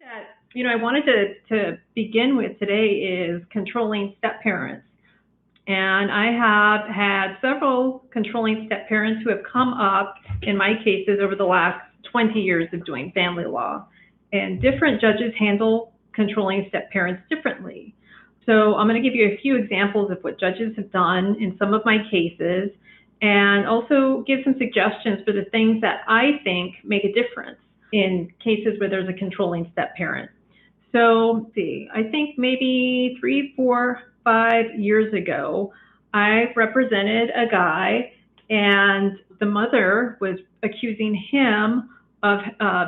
I wanted to begin with today is controlling step parents. And I have had several controlling step parents who have come up in my cases over the last 20 years of doing family law. And different judges handle controlling step parents differently. So I'm going to give you a few examples of what judges have done in some of my cases, and also give some suggestions for the things that I think make a difference in cases where there's a controlling step parent. So let's see, I think maybe 3, 4, 5 years ago, I represented a guy, and the mother was accusing him of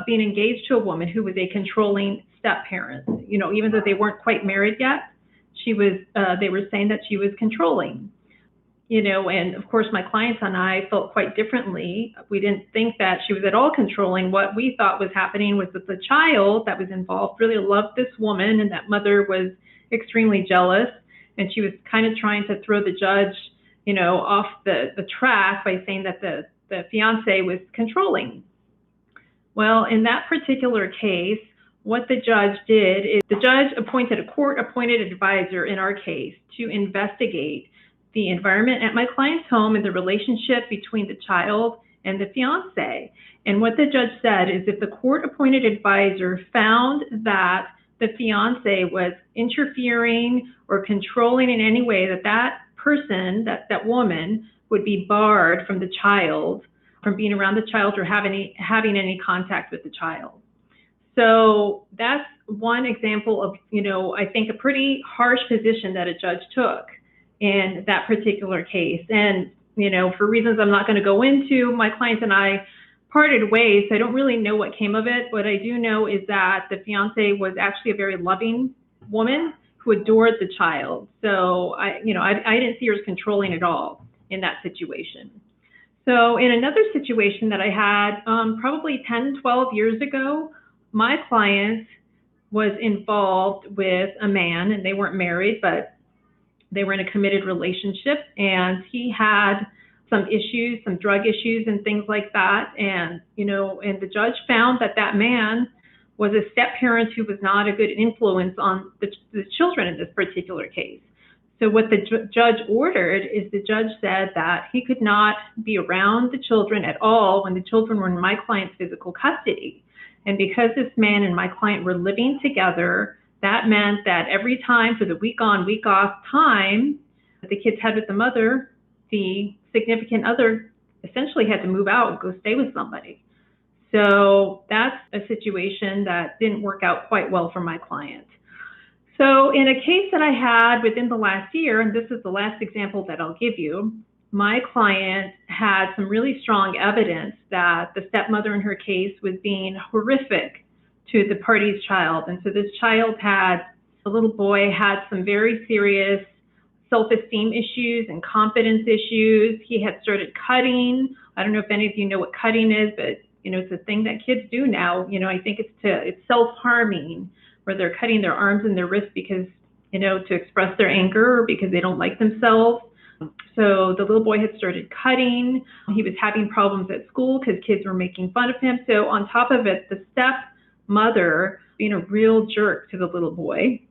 being engaged to a woman who was a controlling step parent. Even though they weren't quite married yet, they were saying that she was controlling. And of course, my clients and I felt quite differently. We didn't think that she was at all controlling. What we thought was happening was that the child that was involved really loved this woman, and that mother was extremely jealous, and she was kind of trying to throw the judge, off the track by saying that the fiance was controlling. Well, in that particular case, what the judge did is the judge appointed a court-appointed advisor in our case to investigate the environment at my client's home and the relationship between the child and the fiance. And what the judge said is if the court-appointed advisor found that the fiance was interfering or controlling in any way, that person, that woman, would be barred from the child, from being around the child or having any contact with the child. So that's one example of, I think a pretty harsh position that a judge took in that particular case. And, for reasons I'm not going to go into, my clients and I parted ways. So I don't really know what came of it. What I do know is that the fiance was actually a very loving woman who adored the child. So I didn't see her as controlling at all in that situation. So in another situation that I had probably 10, 12 years ago, my client was involved with a man, and they weren't married, but they were in a committed relationship, and he had some issues, some drug issues and things like that. And, and the judge found that man was a step parent who was not a good influence on the children in this particular case. So what the judge ordered is the judge said that he could not be around the children at all when the children were in my client's physical custody. And because this man and my client were living together, that meant that every time for the week on, week off time that the kids had with the mother, the significant other essentially had to move out and go stay with somebody. So that's a situation that didn't work out quite well for my client. So in a case that I had within the last year, and this is the last example that I'll give you, my client had some really strong evidence that the stepmother in her case was being horrific to the party's child. And so this a little boy had some very serious self-esteem issues and confidence issues. He had started cutting. I don't know if any of you know what cutting is, but it's a thing that kids do now. I think it's self-harming, where they're cutting their arms and their wrists because, to express their anger or because they don't like themselves. So the little boy had started cutting. He was having problems at school because kids were making fun of him. So on top of it, the stepmother being a real jerk to the little boy,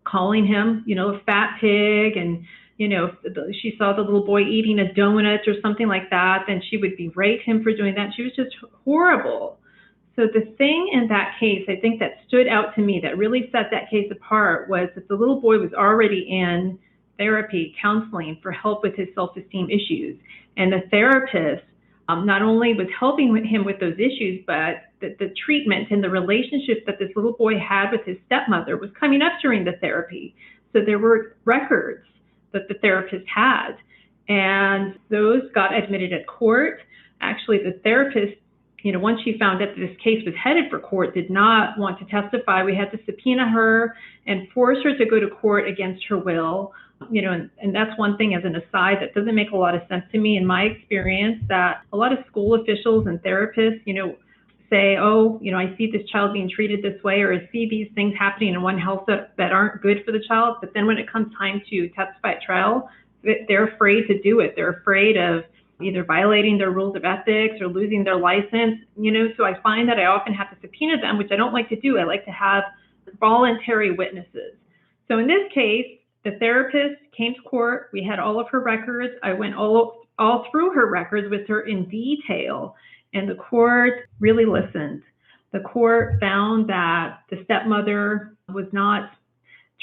calling him, a fat pig. And, she saw the little boy eating a donut or something like that, then she would berate him for doing that. She was just horrible. So the thing in that case, I think that stood out to me that really set that case apart was that the little boy was already in therapy, counseling for help with his self-esteem issues. And the therapist not only was helping him with those issues, but the treatment and the relationship that this little boy had with his stepmother was coming up during the therapy. So there were records that the therapist had, and those got admitted at court. Actually, the therapist, once she found out that this case was headed for court, did not want to testify. We had to subpoena her and force her to go to court against her will. And that's one thing as an aside that doesn't make a lot of sense to me in my experience, that a lot of school officials and therapists, say, I see this child being treated this way, or I see these things happening in one health that aren't good for the child. But then when it comes time to testify at trial, they're afraid to do it. They're afraid of either violating their rules of ethics or losing their license, so I find that I often have to subpoena them, which I don't like to do. I like to have voluntary witnesses. So in this case, the therapist came to court. We had all of her records. I went all through her records with her in detail, and the court really listened. The court found that the stepmother was not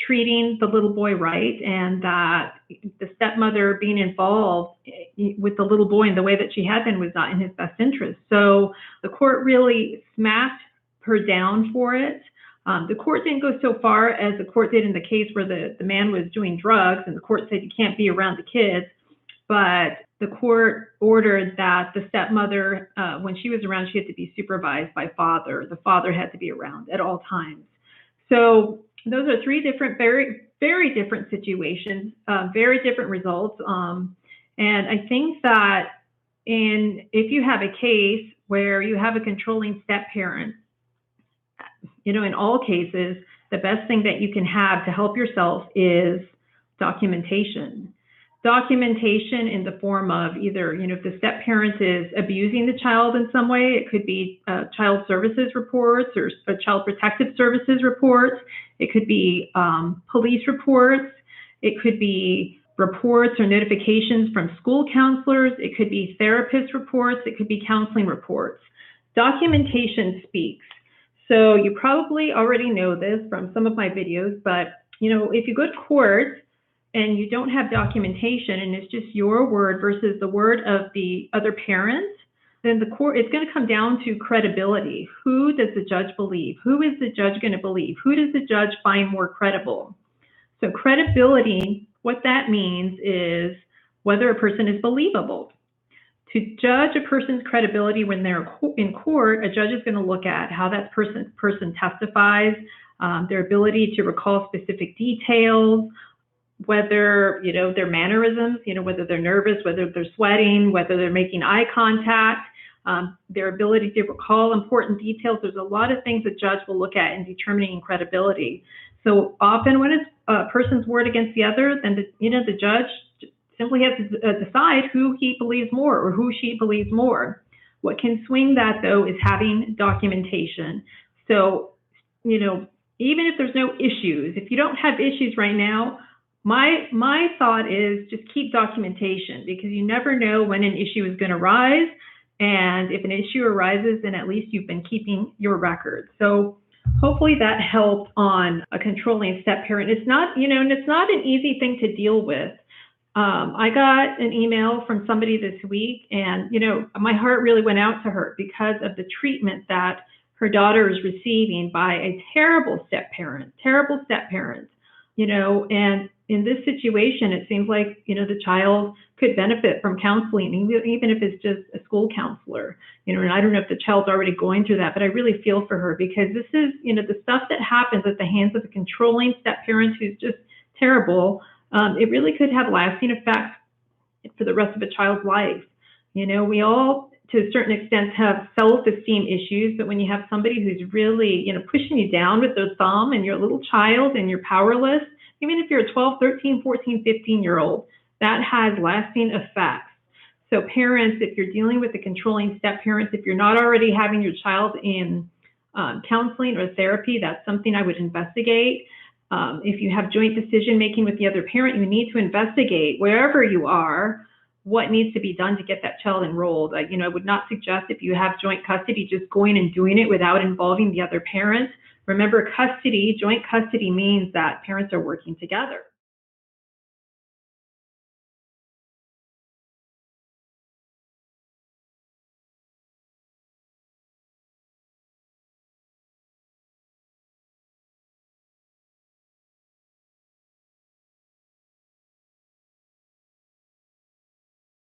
treating the little boy right, and that the stepmother being involved with the little boy in the way that she had been was not in his best interest. So the court really smacked her down for it. The court didn't go so far as the court did in the case where the man was doing drugs, and the court said you can't be around the kids. But the court ordered that the stepmother, when she was around, she had to be supervised by father. The father had to be around at all times. So those are three different, very, very different situations, very different results. And I think that if you have a case where you have a controlling step parent, in all cases, the best thing that you can have to help yourself is documentation. Documentation in the form of either, if the step parent is abusing the child in some way, it could be child services reports or child protective services reports. It could be police reports. It could be reports or notifications from school counselors. It could be therapist reports. It could be counseling reports. Documentation speaks. So you probably already know this from some of my videos, but if you go to court and you don't have documentation and it's just your word versus the word of the other parent, then the court, it's going to come down to credibility. Who does the judge believe? Who is the judge going to believe? Who does the judge find more credible? So credibility, what that means is whether a person is believable. To judge a person's credibility when they're in court, a judge is going to look at how that person testifies, their ability to recall specific details, whether, their mannerisms, whether they're nervous, whether they're sweating, whether they're making eye contact, their ability to recall important details. There's a lot of things a judge will look at in determining credibility. So often when it's a person's word against the other, then the judge simply has to decide who he believes more or who she believes more. What can swing that, though, is having documentation. So, even if there's no issues, if you don't have issues right now, my thought is just keep documentation, because you never know when an issue is going to rise. And if an issue arises, then at least you've been keeping your record. So hopefully that helped on a controlling step parent. It's not, and it's not an easy thing to deal with. I got an email from somebody this week, and, my heart really went out to her because of the treatment that her daughter is receiving by a terrible step parent, and in this situation, it seems like, the child could benefit from counseling, even if it's just a school counselor, and I don't know if the child's already going through that, but I really feel for her, because this is, the stuff that happens at the hands of a controlling step parent who's just terrible. It really could have lasting effects for the rest of a child's life. We all, to a certain extent, have self-esteem issues, but when you have somebody who's really, pushing you down with their thumb, and you're a little child and you're powerless, even if you're a 12, 13, 14, 15-year-old, that has lasting effects. So parents, if you're dealing with a controlling step parent, if you're not already having your child in counseling or therapy, that's something I would investigate. If you have joint decision-making with the other parent, you need to investigate, wherever you are, what needs to be done to get that child enrolled. I would not suggest, if you have joint custody, just going and doing it without involving the other parent. Remember, joint custody means that parents are working together.